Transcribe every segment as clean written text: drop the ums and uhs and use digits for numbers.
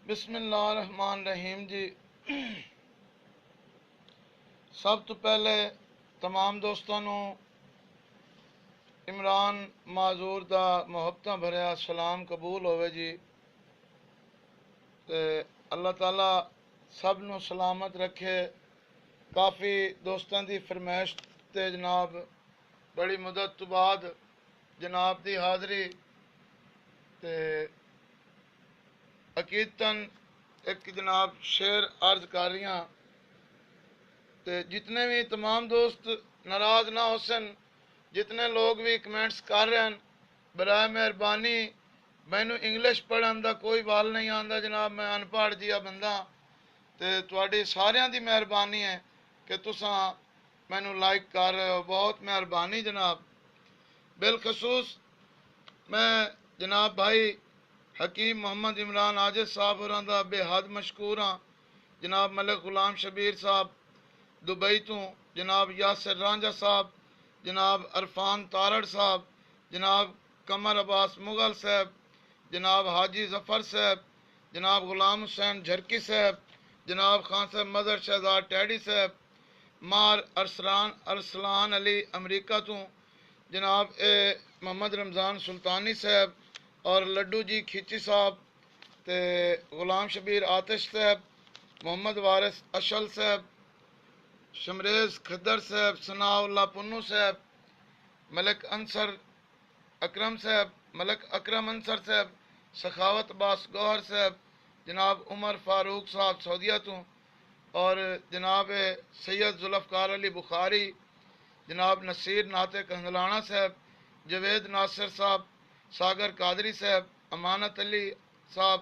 بسم اللہ الرحمن الرحیم جی۔ سب تو پہلے تمام دوستوں عمران معذور دا محبتاں بھریا سلام قبول ہوئے جی۔ تے اللہ تعالیٰ سب نو سلامت رکھے۔ کافی دوستاں دی فرمائش تے جناب بڑی مدت تو بعد جناب دی حاضری تے عقیدتاً ایک جناب شعر عرض کر رہی ہاں تے جتنے بھی تمام دوست ناراض نہ ہو سن، جتنے لوگ بھی کمنٹس کر رہے ہیں، برائے مہربانی مینوں انگلش پڑھن دا کوئی وال نہیں آندا جناب، میں ان پڑھ جیا بندہ تے تواڈی ساریاں دی مہربانی ہے کہ تساں مینوں لائک کر رہے ہو، بہت مہربانی جناب۔ بالخصوص میں جناب بھائی حکیم محمد عمران عاجز صاحب ہوراں دا بے حد مشکور ہاں، جناب ملک غلام شبیر صاحب دبئی تو، جناب یاسر رانجھا صاحب، جناب عرفان تارڑ صاحب، جناب قمر عباس مغل صاحب، جناب حاجی ظفر صاحب، جناب غلام حسین جھرکی صاحب، جناب خان صاحب مظہر شہزاد ٹیڈی صاحب، مار ارسلان علی امریکہ تو، جناب محمد رمضان سلطانی صاحب اور لڈو جی کھیچی صاحب تے غلام شبیر آتش صاحب، محمد وارث اشل صاحب، شمریز کھدر صاحب، ثناء اللہ پنو صاحب، ملک انصر اکرم صاحب، ملک اکرم انصر صاحب، سخاوت عباس گوہر صاحب، جناب عمر فاروق صاحب سعودیہ تو، اور جناب سید ذوالفقار علی بخاری، جناب نصیر ناطق کنگلانا صاحب، جوید ناصر صاحب، ساگر قادری صاحب، امانت علی صاحب،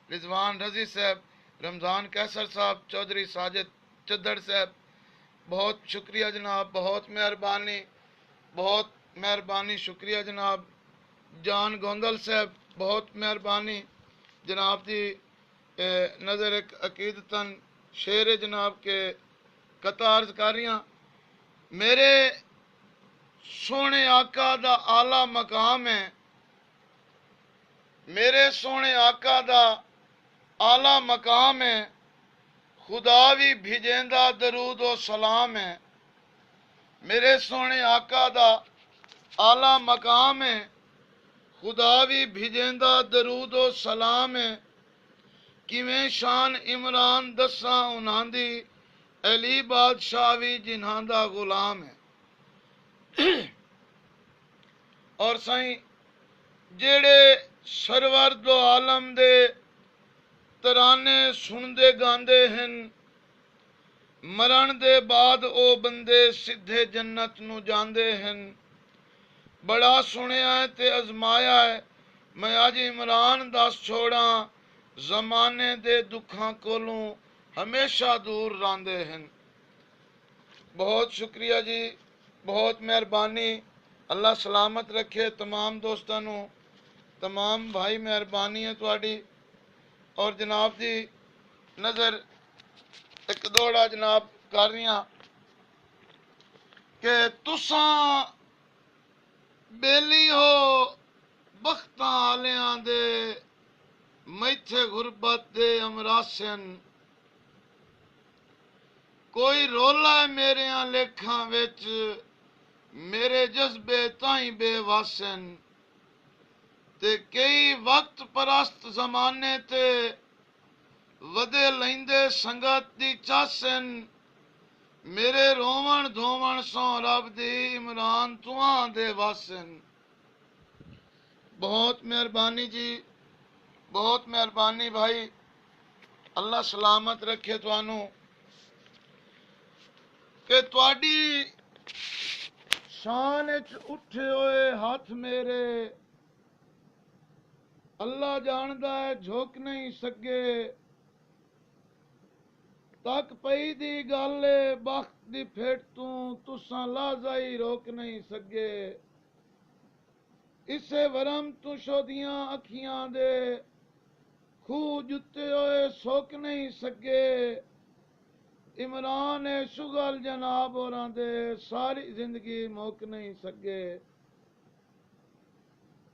رضوان رضی صاحب، رمضان کیسر صاحب، چودھری ساجد چدڑ صاحب، بہت شکریہ جناب، بہت مہربانی شکریہ جناب۔ جان گوندل صاحب بہت مہربانی جناب دی نظر ایک عقیدتاً شعر جناب کے قطع عرض کر رہی ہاں۔ میرے سونے آقا دا اعلیٰ مقام ہے، میرے سونے آقا دا اعلیٰ مقام ہے، خدا بھی بھیجیندا درود و سلام ہے۔ میرے سونے آقا دا اعلیٰ مقام ہے، خدا بھی بھیجیندا درود و سلام ہے۔ کیویں شان عمران دساں انہاں دی، علی بادشاہ بھی جنہاں دا غلام ہے۔ اور سائیں جیڑے سرور دو عالم دے ترانے سندے گاندے ہن، مرن دے بعد او بندے سدھے جنت نو جاندے ہن۔ بڑا سنیا ہے تے ازمایا ہے، میں اج عمران دس چھوڑاں، زمانے دے دکھاں کولوں ہمیشہ دور راندے ہن۔ بہت شکریہ جی، بہت مہربانی، اللہ سلامت رکھے تمام دوستانوں، تمام بھائی مہربانی ہے تواڈی۔ اور جناب دی نظر ایک دوڑا جناب کر رہی ہاں کہ تساں بیلی ہو بختاں آلیاں دے، میتھے غربت دے امراسن، کوئی رولا ہے میریاں لیکھاں وچ، میرے جذبے تائیں بے واسن، تے کئی وقت پرست زمانے تے ودے لیندے سنگت دی چاسن، میرے روون دھوون سوں رب دی عمران تواں دے واسن۔ بہت مہربانی جی، بہت مہربانی بھائی، اللہ سلامت رکھے توانوں کہ تواڈی شان وچ اٹھے ہوئے ہاتھ میرے، اللہ جاندا ہے جھوک نہیں سکے، تک پئی دی گل بخت دی پھیٹ تساں لحظہ ہی روک نہیں سکے، اسے ورم تو شودیاں اکھیاں دے خوہ جتے ہوئے سوک نہیں سکے، عمران شغل جناب ہوراں دے ساری زندگی موک نہیں سکے۔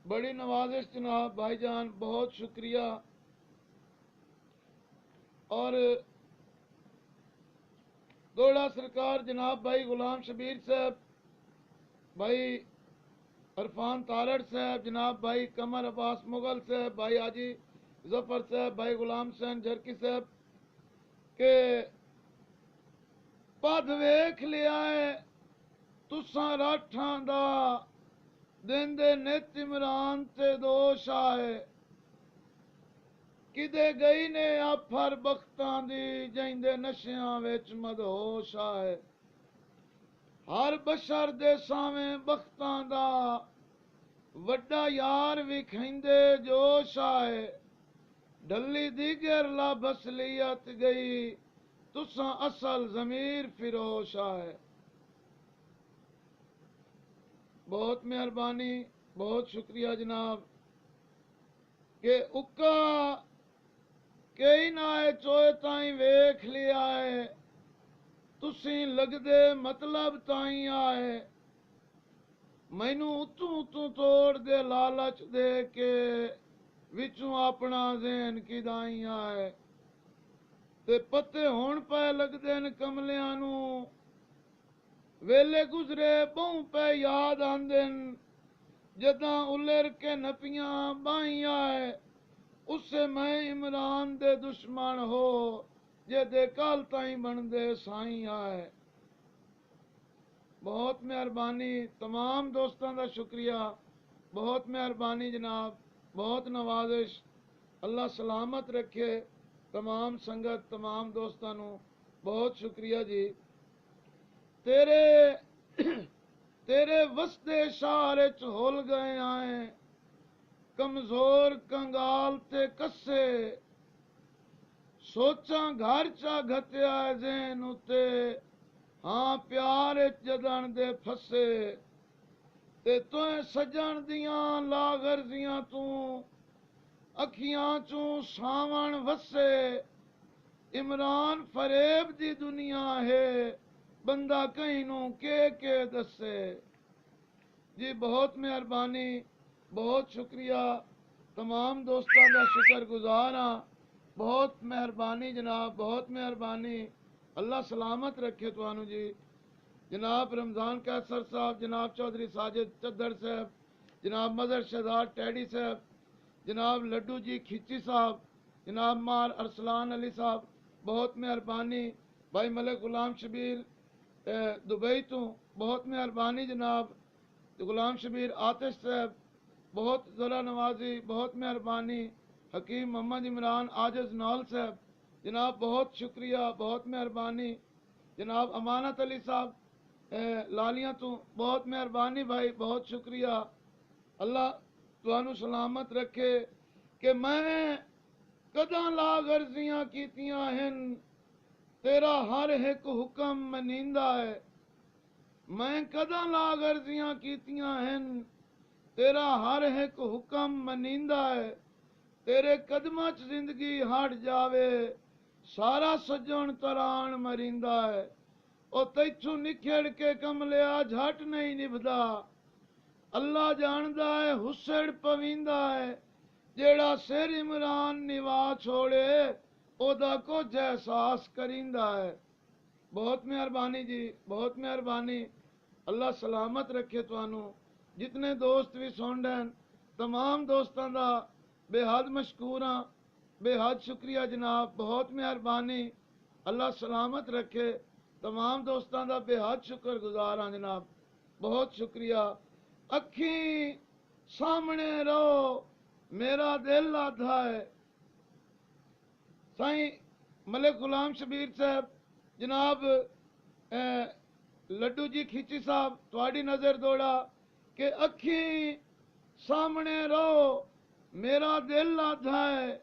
بڑی نوازش جناب بھائی جان، بہت شکریہ۔ اور دوڑا سرکار جناب بھائی غلام شبیر صاحب، بھائی عرفان تارڑ صاحب، جناب بھائی قمر عباس مغل صاحب، بھائی حاجی ظفر صاحب، بھائی غلام حسین جھرکی صاحب کہ پد ویکھ لیا ہے تساں راٹھاں دا دن دے نت عمران تے دوش آئے، کدے گئی نے آفر بختاں دی جیندے نشیاں وچ مدہوش آئے، ہر بشر دے ساویں بختاں دا وڈا یار وکھیندے جوش آئے، ڈلی دیگر لب اصلیت گئی تساں اصل ضمیر فروش آئے۔ بہت مہربانی، بہت شکریہ جناب کہ اکا کئی نہ چوئے تائیں ویکھ لیا ہے تسیں لگدے مطلب تائیں آئے، مینوں اتوں اتوں توڑ دے لالچ دے کے وچوں اپنا ذہن کدائیں آئے، تے پتے ہون پہ لگدے ن کملیاں نوں ویلے گزرے بہوں پہ یاد آندن، جداں الر کے نپیاں بائیں آئے، اس سے میں عمران دے دشمن ہو جے دے کال تائیں بندے سائیں آئے۔ بہت مہربانی، تمام دوستاں دا شکریہ، بہت مہربانی جناب، بہت نوازش، اللہ سلامت رکھے تمام سنگت، تمام دوستاں نوں بہت شکریہ جی۔ تیرے وسدے شہر چ ہول گئے آئیں کمزور کنگال تے کسے، سوچاں گھر چا گھتیا ذہن اتے ہاں پیار جدن دے پھسے، تے تویں سجن دیاں لاغرزیاں توں اکھیاں چوں ساون وسے، عمران فریب دی دنیا ہے بندہ کہیں نوں کے دسے۔ جی بہت مہربانی، بہت شکریہ، تمام دوستاں دا شکر گزار ہاں، بہت مہربانی جناب، بہت مہربانی، اللہ سلامت رکھے توانوں جی۔ جناب رمضان کیسر صاحب، جناب چودھری ساجد چدر صاحب، جناب مظہر شہزاد ٹیڈی صاحب، جناب لڈو جی کھچی صاحب، جناب مار ارسلان علی صاحب، بہت مہربانی، بھائی ملک غلام شبیر دبئی تو بہت مہربانی جناب، غلام شبیر آتش صاحب بہت ذرا نوازی، بہت مہربانی، حکیم محمد عمران عاجز نال صاحب جناب بہت شکریہ، بہت مہربانی، جناب امانت علی صاحب لالیاں تو بہت مہربانی بھائی، بہت شکریہ، اللہ تانوں سلامت رکھے کہ میں کداں لاغرزیاں کیتیاں ہن تیرا ہر ایک حکم منیندا ہے، میں کداں لاغرزیاں کیتیاں ہن تیرا ہر ایک حکم منیندا ہے، تیرے قدماں چ زندگی ہٹ جاوے سارا سجن تران مریندا ہے، او تیتھوں نکھڑ کے کملیا جھٹ نہیں نبھدا، اللہ جاندا ہے حسڑ پویندا ہے، جیڑا سر عمران نوا چھوڑے او دا کچھ احساس کریندا ہے۔ بہت مہربانی جی، بہت مہربانی، اللہ سلامت رکھے توانوں، جتنے دوست بھی سن رہے ہیں تمام دوستاں دا بے حد مشکور ہاں، بے حد شکریہ جناب، بہت مہربانی، اللہ سلامت رکھے تمام دوستاں دا بے حد شکر گزار ہاں جناب، بہت شکریہ۔ اکھیں سامنے رہو میرا دل آدھا ہے، سائیں ملک غلام شبیر صاحب، جناب لڈو جی کھیچی صاحب تھوڑی نظر دوڑا کہ اکھیں سامنے رہو میرا دل آدھا ہے،